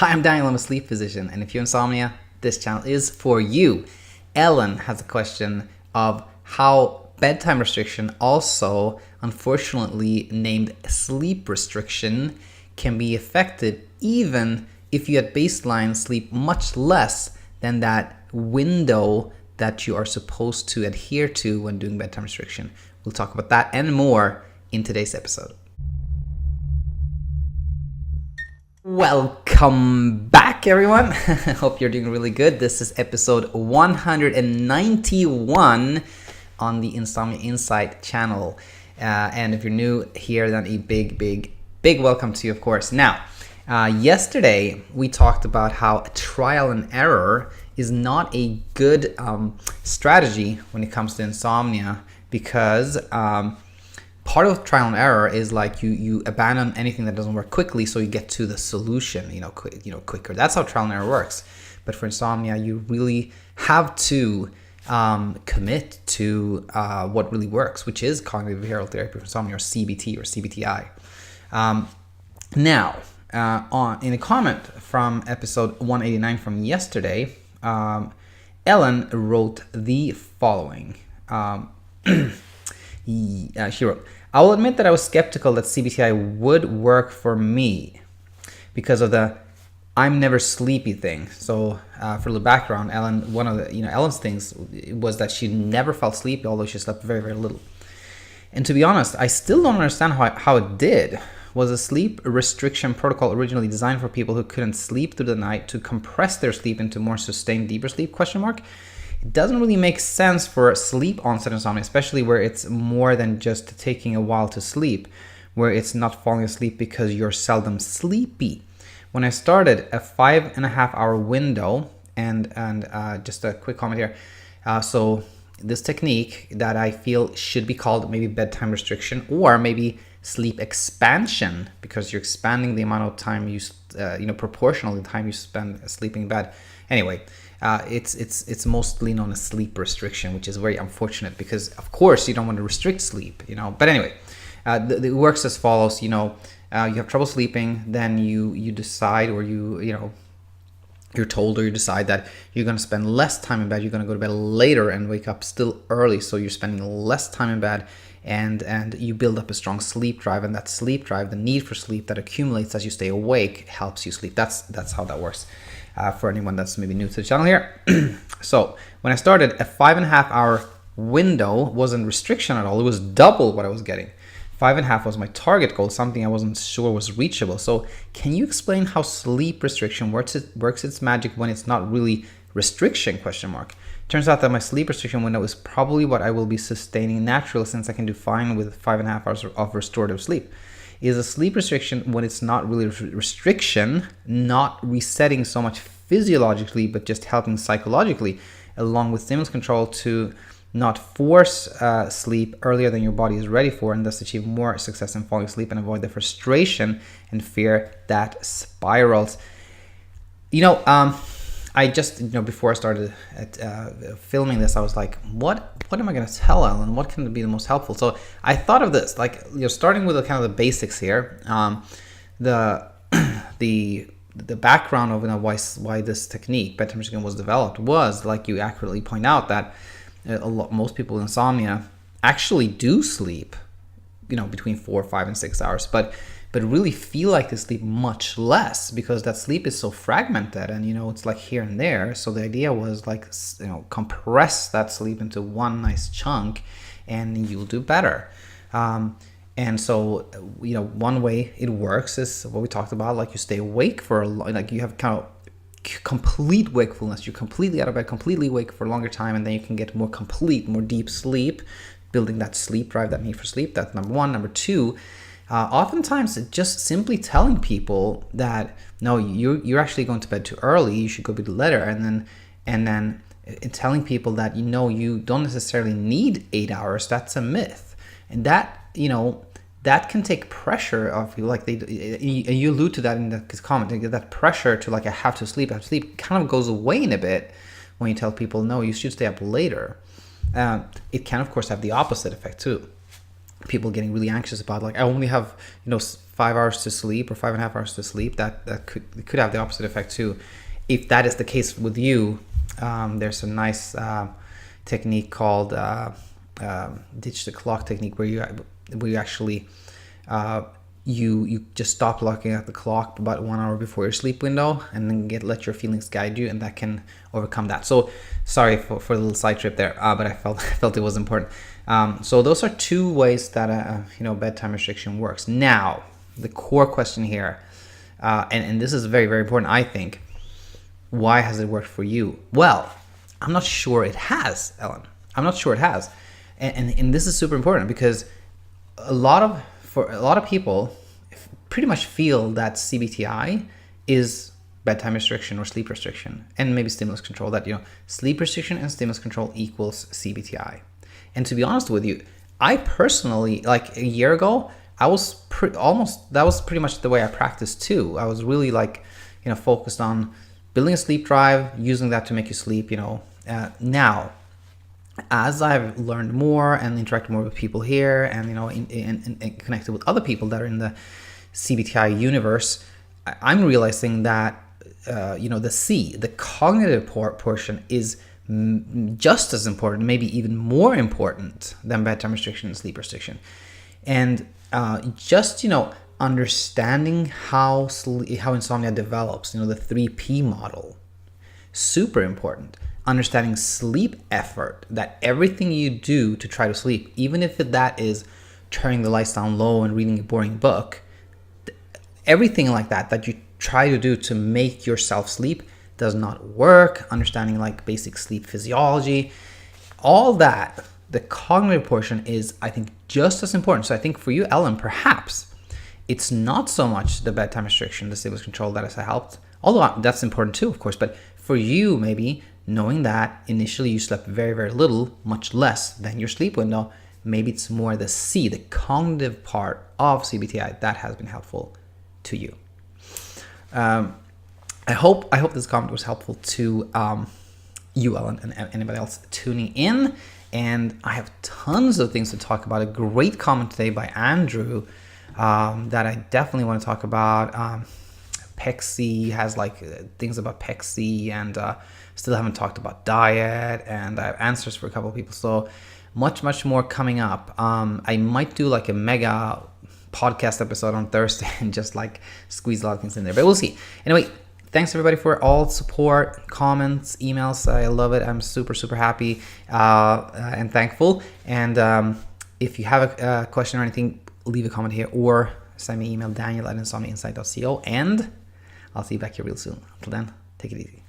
Hi, I'm Daniel. I'm a sleep physician, and if you're insomnia, this channel is for you. Ellen has a question of how bedtime restriction, also unfortunately named sleep restriction, can be effective even if you at baseline sleep much less than that window that you are supposed to adhere to when doing bedtime restriction. We'll talk about that and more in today's episode. Welcome back, everyone. Hope you're doing really good. This is episode 191 on the Insomnia Insight channel. And if you're new here, then a big welcome to you, of course. Now, yesterday we talked about how trial and error is not a good strategy when it comes to insomnia, because part of trial and error is like you abandon anything that doesn't work quickly, so you get to the solution, quicker. That's how trial and error works. But for insomnia, you really have to commit to what really works, which is cognitive behavioral therapy for insomnia, or CBT or CBTi. Now, in a comment from episode 189 from yesterday, Ellen wrote the following. She wrote, I will admit that I was skeptical that CBTi would work for me because of the I'm never sleepy thing. So for a little background, Ellen, one of the Ellen's things was that she never felt sleepy, although she slept very little. And to be honest, I still don't understand how it did. Was a sleep restriction protocol originally designed for people who couldn't sleep through the night to compress their sleep into more sustained, deeper sleep? It doesn't really make sense for sleep onset insomnia, especially where it's more than just taking a while to sleep, where it's not falling asleep because you're seldom sleepy. When I started a 5.5 hour window, and just a quick comment here. So this technique that I feel should be called maybe bedtime restriction, or maybe sleep expansion, because you're expanding the amount of time you, proportional to the time you spend sleeping in bed. Anyway, it's mostly known as sleep restriction, which is very unfortunate because, of course, you don't want to restrict sleep, But anyway, it works as follows. You have trouble sleeping, then you decide, or you're told, or you decide that you're going to spend less time in bed. You're going to go to bed later and wake up still early, so you're spending less time in bed, and you build up a strong sleep drive, and that sleep drive, the need for sleep that accumulates as you stay awake, helps you sleep. That's how that works. For anyone that's maybe new to the channel here. So when I started, a 5.5 hour window wasn't restriction at all. It was double what I was getting. 5.5 was my target goal, something I wasn't sure was reachable. So can you explain how sleep restriction works its magic when it's not really restriction? Turns out that my sleep restriction window is probably what I will be sustaining naturally, since I can do fine with 5.5 hours of restorative sleep. Is a sleep restriction when it's not really restriction, not resetting so much physiologically, but just helping psychologically, along with stimulus control, to not force sleep earlier than your body is ready for, and thus achieve more success in falling asleep and avoid the frustration and fear that spirals. I just, before I started filming this, I was like, what am I going to tell Ellen? What can be the most helpful? So I thought of this, like, starting with the kind of the basics here. The background of why this technique, bedtime restriction, was developed was, like you accurately point out, that most people with insomnia actually do sleep, between 4, 5, and 6 hours, but really feel like they sleep much less because that sleep is so fragmented, and it's like here and there. So the idea was like, compress that sleep into one nice chunk and you'll do better. And so, one way it works is what we talked about, like you stay awake for like you have kind of complete wakefulness. You're completely out of bed, completely awake for a longer time, and then you can get more complete, more deep sleep, building that sleep drive, that need for sleep. That's number one. Number two, oftentimes just simply telling people that, no, you're actually going to bed too early, you should go to bed later, and then telling people that you don't necessarily need 8 hours. That's a myth, and that that can take pressure off you. Like you allude to that in the comment, that pressure to, like, I have to sleep kind of goes away in a bit when you tell people, no, you should stay up later. It can, of course, have the opposite effect too. people getting really anxious about, like, I only have 5 hours to sleep or 5.5 hours to sleep. That could have the opposite effect too. If that is the case with you, there's a nice technique called ditch the clock technique, where you actually you just stop looking at the clock about 1 hour before your sleep window, and then let your feelings guide you, and that can overcome that. So sorry for the little side trip there, but I felt it was important. So those are 2 ways that bedtime restriction works. Now the core question here, and this is very, very important, I think. Why has it worked for you? Well, I'm not sure it has, Ellen. I'm not sure it has, and this is super important, because for a lot of people pretty much feel that CBTi is bedtime restriction or sleep restriction, and maybe stimulus control, that sleep restriction and stimulus control equals CBTi. And to be honest with you, I personally, like a year ago, I was that was pretty much the way I practiced too. I was really focused on building a sleep drive, using that to make you sleep. Now, as I've learned more and interacted more with people here, and and connected with other people that are in the CBTi universe, I'm realizing that the cognitive portion is just as important, maybe even more important than bedtime restriction and sleep restriction. And just understanding how insomnia develops, the 3P model, super important. Understanding sleep effort, that everything you do to try to sleep, even if that is turning the lights down low and reading a boring book, everything like that you try to do to make yourself sleep does not work. Understanding basic sleep physiology, all that, the cognitive portion is, I think, just as important. So I think for you, Ellen, perhaps it's not so much the bedtime restriction, the stimulus control that has helped, although that's important too, of course. But for you, maybe knowing that initially you slept very, very little, much less than your sleep window, maybe it's more the cognitive part of CBTi that has been helpful to you. I hope this comment was helpful to you, Ellen, and anybody else tuning in. And I have tons of things to talk about. A great comment today by Andrew that I definitely want to talk about. PEXI has things about PEXI, and still haven't talked about diet, and I have answers for a couple of people. So much more coming up. I might do a mega podcast episode on Thursday and just squeeze a lot of things in there, but we'll see. Anyway, thanks everybody for all support, comments, emails. I love it. I'm super happy and thankful. And if you have a question or anything, leave a comment here or send me an email, daniel@insomniainsight.co, and I'll see you back here real soon. Until then, take it easy.